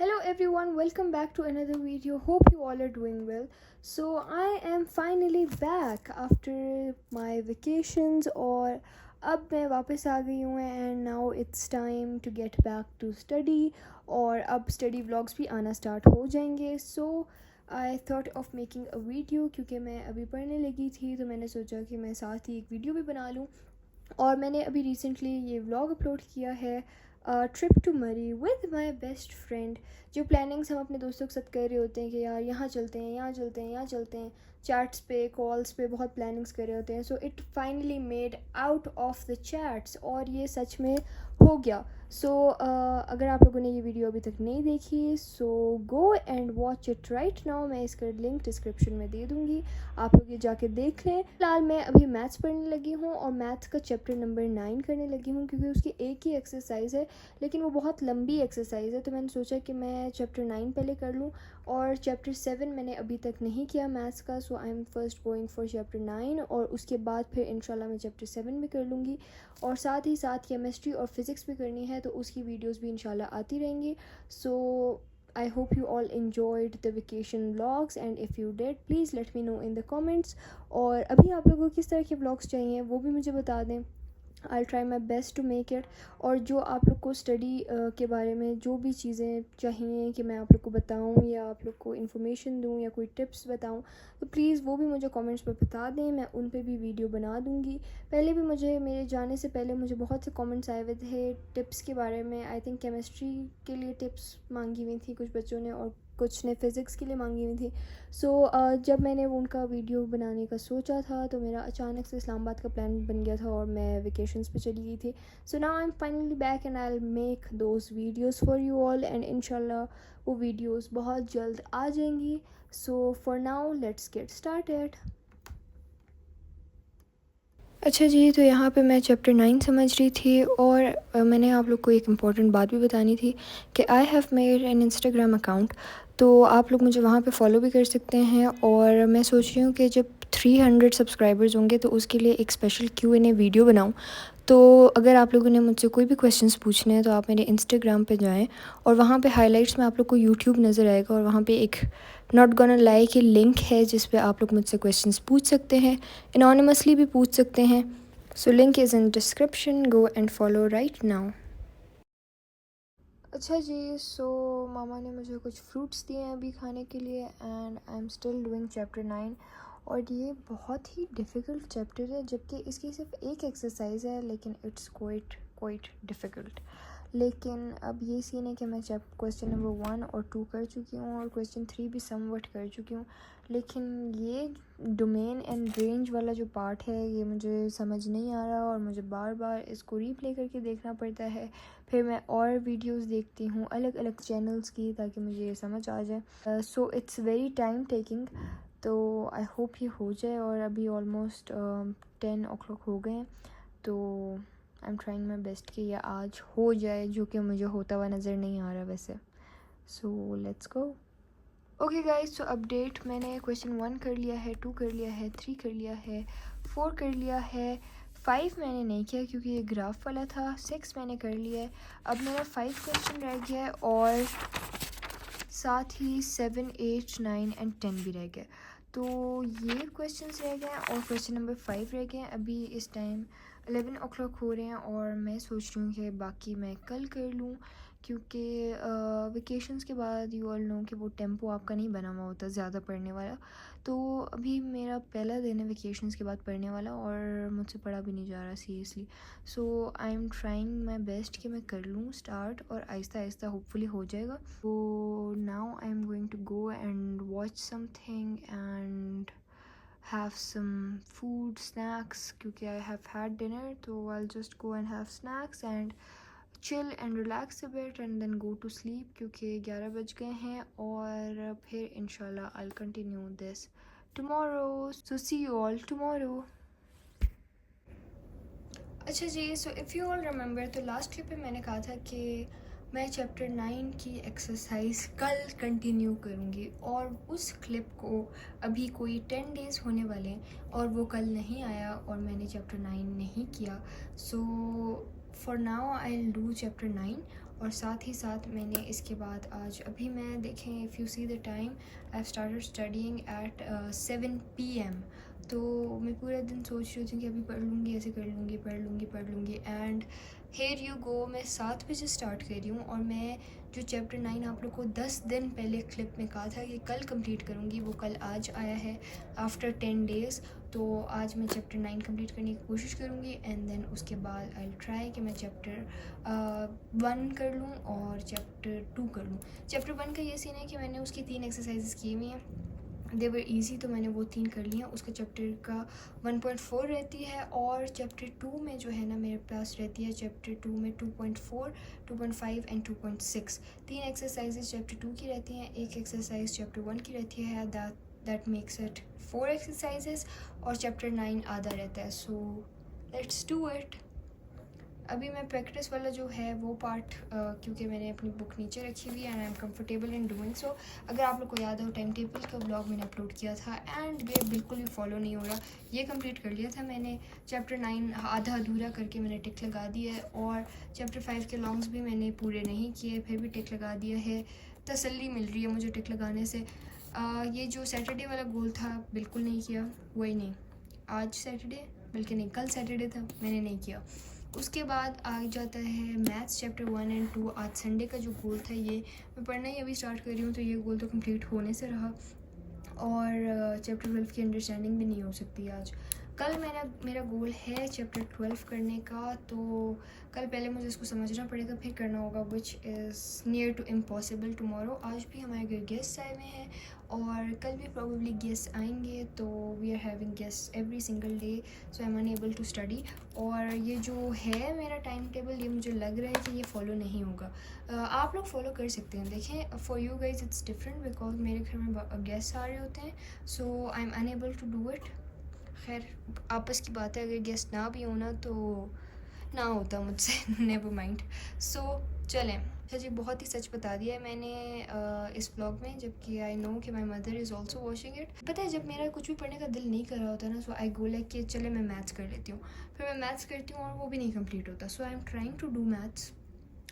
Hello everyone, welcome back to another video. Hope you all are doing well. So I am finally back after my vacations और अब मैं वापस आ गई हूँ and now it's time to get back to study और अब study vlogs भी आना start हो जाएंगे. So I thought of making a video क्योंकि मैं अभी पढ़ने लगी थी तो मैंने सोचा कि मैं साथ ही एक वीडियो भी बना लूँ और मैंने अभी रिसेंटली ये व्लॉग अपलोड किया है ट्रिप टू मरी विद माई बेस्ट फ्रेंड. जो प्लानिंग्स हम अपने दोस्तों के साथ कर रहे होते हैं कि यार यहाँ चलते हैं, यहाँ चलते हैं, यहाँ चलते हैं, चैट्स पे, कॉल्स पे बहुत प्लानिंग्स कर रहे होते हैं. So it finally made out of the chats और ये सच में हो गया. सो अगर आप लोगों ने ये वीडियो अभी तक नहीं देखी so go and watch it right now. मैं इसका लिंक डिस्क्रिप्शन में दे दूँगी, आप लोग ये जाके देख लें. फिलहाल मैं अभी मैथ्स पढ़ने लगी हूँ और मैथ्स का चैप्टर नंबर 9 करने लगी हूँ क्योंकि उसकी एक ही एक्सरसाइज है लेकिन वो बहुत लंबी एक्सरसाइज है. तो मैंने सोचा कि मैं चैप्टर 9 पहले कर लूँ और चैप्टर 7 मैंने अभी तक नहीं किया मैथ्स का. So I am first going for chapter 9 और उसके बाद फिर इंशाल्लाह मैं चैप्टर 7 भी कर लूँगी और साथ ही साथ केमिस्ट्री और फिज़िक्स भी करनी है तो उसकी वीडियोस भी इंशाल्लाह आती रहेंगी. सो I hope you all enjoyed the vacation vlogs and if you did please let me know in the comments. और अभी आप लोगों को किस तरह के vlogs चाहिए वो भी मुझे बता दें. I'll try my best to make it. और जो आप लोग को स्टडी के बारे में जो भी चीज़ें चाहिए कि मैं आप लोग को बताऊं या आप लोग को इन्फॉर्मेशन दूं या कोई टिप्स बताऊं तो प्लीज़ वो भी मुझे कमेंट्स पर बता दें, मैं उन पे भी वीडियो बना दूंगी. पहले भी मुझे मेरे जाने से पहले मुझे बहुत से कमेंट्स आए हुए थे टिप्स के बारे में. आई थिंक केमिस्ट्री के लिए टिप्स मांगी हुई थी कुछ बच्चों ने और कुछ ने फ़िज़िक्स के लिए मांगी हुई थी. सो जब मैंने उनका वीडियो बनाने का सोचा था तो मेरा अचानक से इस्लामाबाद का प्लान बन गया था और मैं वेकेशंस पे चली गई थी. So now I M finally back and I will make those videos for you all and इंशाल्लाह वो वीडियोस बहुत जल्द आ जाएंगी. So for now let's get started. अच्छा जी, तो यहाँ पे मैं चैप्टर 9 समझ रही थी और मैंने आप लोग को एक इम्पॉर्टेंट बात भी बतानी थी कि I have made an Instagram account. तो आप लोग मुझे वहाँ पे फॉलो भी कर सकते हैं और मैं सोच रही हूँ कि जब 300 सब्सक्राइबर्स होंगे तो उसके लिए एक स्पेशल Q&A वीडियो बनाऊँ. तो अगर आप लोगों ने मुझसे कोई भी क्वेश्चंस पूछने हैं तो आप मेरे इंस्टाग्राम पे जाएं और वहाँ पे हाइलाइट्स में आप लोग को यूट्यूब नज़र आएगा और वहाँ पे एक नॉट गोना लाई की लिंक है जिस पे आप लोग मुझसे क्वेश्चंस पूछ सकते हैं, एनोनिमसली भी पूछ सकते हैं. So link is in description, go and follow right now. अच्छा जी, सो मामा ने मुझे कुछ फ्रूट्स दिए हैं अभी खाने के लिए and I am still doing chapter 9 और ये बहुत ही डिफ़िकल्ट चैप्टर है जबकि इसकी सिर्फ एक एक्सरसाइज है लेकिन इट्स क्वाइट डिफ़िकल्ट. लेकिन अब ये सीन है कि मैं क्वेश्चन नंबर 1 और 2 कर चुकी हूँ और क्वेश्चन 3 भी समवट कर चुकी हूँ. लेकिन ये डोमेन एंड रेंज वाला जो पार्ट है ये मुझे समझ नहीं आ रहा और मुझे बार बार इसको रीप्ले करके देखना पड़ता है. फिर मैं और वीडियोस देखती हूँ अलग अलग चैनल्स की ताकि मुझे ये समझ आ जाए. So it's very time taking. तो आई होप ये हो जाए और अभी ऑलमोस्ट 10 o'clock हो गए हैं तो आई एम ट्राइंग माई बेस्ट कि ये आज हो जाए जो कि मुझे होता हुआ नज़र नहीं आ रहा वैसे. So let's go. Okay guys, तो अपडेट मैंने क्वेश्चन 1 कर लिया है, 2 कर लिया है, 3 कर लिया है, 4 कर लिया है, 5 मैंने नहीं किया क्योंकि ये ग्राफ वाला था. 6 मैंने कर लिया है. अब मेरा 5 क्वेश्चन रह गया है और साथ ही 7, 8, 9 एंड 10 भी रह गए. तो ये क्वेश्चंस रह गए हैं और क्वेश्चन नंबर 5 रह गए हैं. अभी इस टाइम 11 o'clock हो रहे हैं और मैं सोच रही हूँ कि बाकी मैं कल कर लूँ क्योंकि वेकेशंस के बाद यू ऑल नो कि वो टेम्पो आपका नहीं बना हुआ होता ज़्यादा पढ़ने वाला. तो अभी मेरा पहला दिन है वेकेशंस के बाद पढ़ने वाला और मुझसे पढ़ा भी नहीं जा रहा seriously. So I am trying my best कि मैं कर लूँ स्टार्ट और आहिस्ता आहिस्ता होपफुली हो जाएगा. तो now I am going to go and watch something and have some food snacks क्योंकि I have had dinner तो I'll just go and have snacks and chill and relax a bit and then go to sleep क्योंकि 11 बज गए हैं और फिर इंशाल्लाह I'll continue this tomorrow. So see you all tomorrow. अच्छा जी, so if you all remember तो लास्ट क्लिप में मैंने कहा था कि मैं चैप्टर 9 की एक्सरसाइज कल कंटिन्यू करूँगी और उस क्लिप को अभी कोई 10 डेज़ होने वाले हैं और वो कल नहीं आया और मैंने चैप्टर 9 नहीं किया। So for now I will do chapter 9 और साथ ही साथ मैंने इसके बाद आज अभी मैं देखें, if you see the time, I have started studying at 7 PM। तो मैं पूरा दिन सोच रही थी कि अभी पढ़ लूँगी, ऐसे कर लूँगी, पढ़ लूँगी एंड हेयर यू गो। मैं 7 बजे स्टार्ट कर रही हूँ और मैं जो चैप्टर 9 आप लोग को 10 दिन पहले क्लिप में कहा था कि कल कंप्लीट करूँगी, वो कल आज आया है आफ्टर 10 डेज़। तो आज मैं चैप्टर 9 कंप्लीट करने की कोशिश करूँगी एंड देन उसके बाद आई विल ट्राई कि मैं चैप्टर 1 कर लूँ और चैप्टर 2 कर लूँ। चैप्टर 1 का ये सीन है कि मैंने उसकी 3 एक्सरसाइजेस की हुई हैं, दे वर ईजी, तो मैंने वो 3 कर लिया। उसका चैप्टर का 1.4 रहती है और चैप्टर 2 में जो है ना मेरे पास रहती है चैप्टर 2 में 2.4, 2.5 एंड 2.6। 3 एक्सरसाइजेज चैप्टर 2 की रहती हैं, एक एक्सरसाइज चैप्टर 1 की रहती है, दैट मेक्स इट 4 एक्सरसाइजेज और चैप्टर 9 आधा रहता है। सो लेट्स डू इट। अभी मैं प्रैक्टिस वाला जो है वो पार्ट क्योंकि मैंने अपनी बुक नीचे रखी हुई है and I am comfortable in doing so. अगर आप लोग को याद हो, टाइम टेबल का ब्लॉग मैंने अपलोड किया था एंड ये बिल्कुल भी फॉलो नहीं हो रहा। ये कंप्लीट कर लिया था मैंने, चैप्टर 9 आधा अधूरा करके मैंने टिक लगा दिया है और चैप्टर 5 के लॉन्ग्स भी मैंने पूरे नहीं किए, फिर भी टिक लगा दिया है। तसल्ली मिल रही है मुझे टिक लगाने से। ये जो सैटरडे वाला गोल था बिल्कुल नहीं किया, वही नहीं, आज सैटरडे बल्कि नहीं कल सैटरडे था, मैंने नहीं किया। उसके बाद आ जाता है मैथ्स चैप्टर 1 एंड 2। आज संडे का जो गोल था ये मैं पढ़ना ही अभी स्टार्ट कर रही हूँ, तो ये गोल तो कंप्लीट होने से रहा और चैप्टर 12 की अंडरस्टैंडिंग भी नहीं हो सकती आज। कल मेरा गोल है चैप्टर 12 करने का, तो कल पहले मुझे इसको समझना पड़ेगा फिर करना होगा, which is near to impossible tomorrow. आज भी हमारे घर गेस्ट आए हुए हैं और कल भी प्रोबेबली गेस्ट आएंगे, तो we are having guest every single day, so I am unable to study. और ये जो है मेरा टाइम टेबल, ये मुझे लग रहा है कि ये फॉलो नहीं होगा। आप लोग फॉलो कर सकते हैं। देखें, for you guys it's different because मेरे घर में गेस्ट आ रहे होते हैं, so I am unable to do it. खैर आपस की बात है, अगर गेस्ट ना भी होना तो ना होता मुझसे नेवर माइंड। सो चलें। अच्छा जी, बहुत ही सच बता दिया है मैंने इस ब्लॉग में, जबकि आई नो कि my mother is also watching it. पता है, जब मेरा कुछ भी पढ़ने का दिल नहीं कर रहा होता ना, सो आई गो लाइक कि चले मैं मैथ्स कर लेती हूँ, फिर मैं मैथ्स करती हूँ और वो भी नहीं कंप्लीट होता। So I am trying to do maths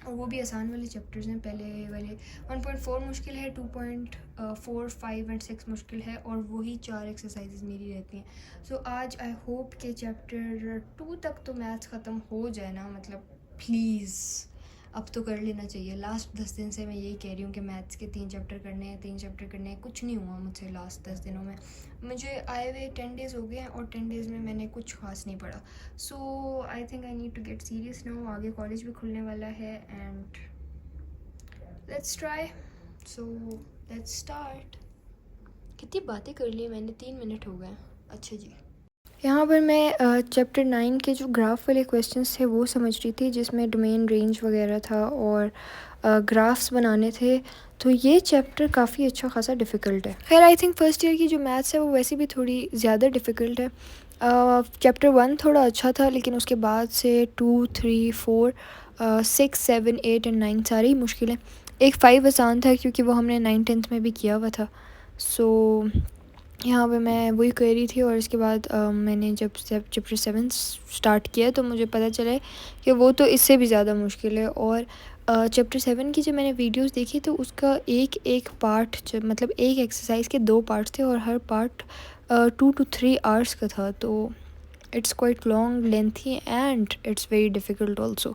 और वो भी आसान वाले चैप्टर्स हैं। पहले वाले 1.4 मुश्किल है, 2.4, 5 एंड 6 मुश्किल है और वही 4 एक्सरसाइजेज मेरी रहती हैं। सो आज आई होप कि चैप्टर 2 तक तो मैथ्स ख़त्म हो जाए ना, मतलब प्लीज़ अब तो कर लेना चाहिए। लास्ट 10 दिन से मैं यही कह रही हूँ कि मैथ्स के 3 चैप्टर करने हैं, 3 चैप्टर करने हैं, कुछ नहीं हुआ मुझसे लास्ट 10 दिनों में। मुझे आए हुए 10 डेज़ हो गए हैं और 10 डेज़ में मैंने कुछ खास नहीं पढ़ा। So I think I need to get serious now. आगे कॉलेज भी खुलने वाला है and let's try. So let's start. कितनी बातें कर ली मैंने, 3 मिनट हो गए। अच्छा जी, यहाँ पर मैं चैप्टर 9 के जो ग्राफ वाले क्वेश्चंस थे वो समझ रही थी, जिसमें डोमेन रेंज वगैरह था और ग्राफ्स बनाने थे। तो ये चैप्टर काफ़ी अच्छा खासा डिफ़िकल्ट है। खैर आई थिंक फर्स्ट ईयर की जो मैथ्स है वो वैसे भी थोड़ी ज़्यादा डिफ़िकल्ट है। चैप्टर 1 थोड़ा अच्छा था, लेकिन उसके बाद से 2, 3, 4, 6, 7, 8 एंड 9 सारे ही मुश्किल हैं। एक 5 आसान था क्योंकि वो हमने 9, 10th में भी किया हुआ था। सो यहाँ पे मैं वही कर रही थी और इसके बाद मैंने जब चैप्टर 7 स्टार्ट किया तो मुझे पता चला कि वो तो इससे भी ज़्यादा मुश्किल है। और चैप्टर 7 की जब मैंने वीडियोस देखी तो उसका एक एक पार्ट, जब मतलब एक एक्सरसाइज के 2 पार्ट्स थे और हर पार्ट 2 to 3 आवर्स का था। तो it's quite long, lengthy and it's very difficult also.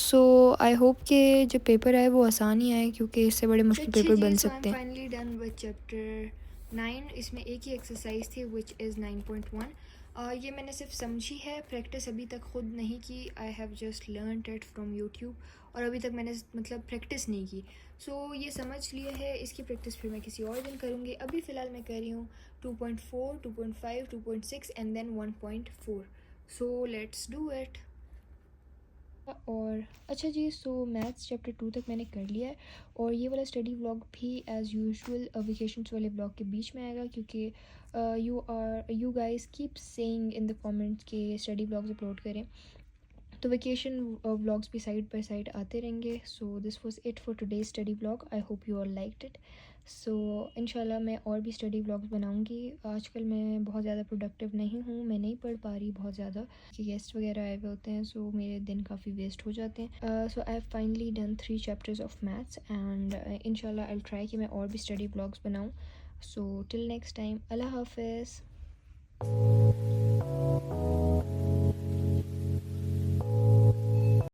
So I hope कि जो पेपर आए वो आसान ही आए, क्योंकि इससे बड़े मुश्किल पेपर बन सकते हैं। Finally done with chapter 9। इसमें एक ही एक्सरसाइज थी विच इज़ 9.1। ये मैंने सिर्फ समझी है, प्रैक्टिस अभी तक ख़ुद नहीं की। I have just learned it from YouTube और अभी तक मैंने मतलब प्रैक्टिस नहीं की। सो ये समझ लिया है, इसकी प्रैक्टिस फिर मैं किसी और दिन करूँगी। अभी फ़िलहाल मैं कर रही हूँ 2.4, 2.5, 2.6 and then 1.4। So let's do it. और अच्छा जी, सो मैथ्स चैप्टर 2 तक मैंने कर लिया है और ये वाला स्टडी व्लॉग भी एज़ यूजुअल वेकेशंस वाले व्लॉग के बीच में आएगा, क्योंकि you guys keep saying in the comments के स्टडी व्लॉग्स अपलोड करें। तो वेकेशन व्लॉग्स भी साइड बाय साइड आते रहेंगे. So this was it for today study vlog. I hope you all liked it. So इंशाल्लाह मैं और भी स्टडी व्लॉग्स बनाऊंगी. आजकल मैं बहुत ज़्यादा प्रोडक्टिव नहीं हूँ, मैं नहीं पढ़ पा रही बहुत ज़्यादा कि गेस्ट वगैरह आए हुए होते हैं. सो मेरे दिन काफ़ी वेस्ट हो जाते हैं. So I have finally done 3 chapters of maths and इंशाल्लाह आई विल ट्राई कि मैं और भी स्टडी व्लॉग्स बनाऊँ. सो टिल नेक्स्ट टाइम, अल्लाह हाफिज़.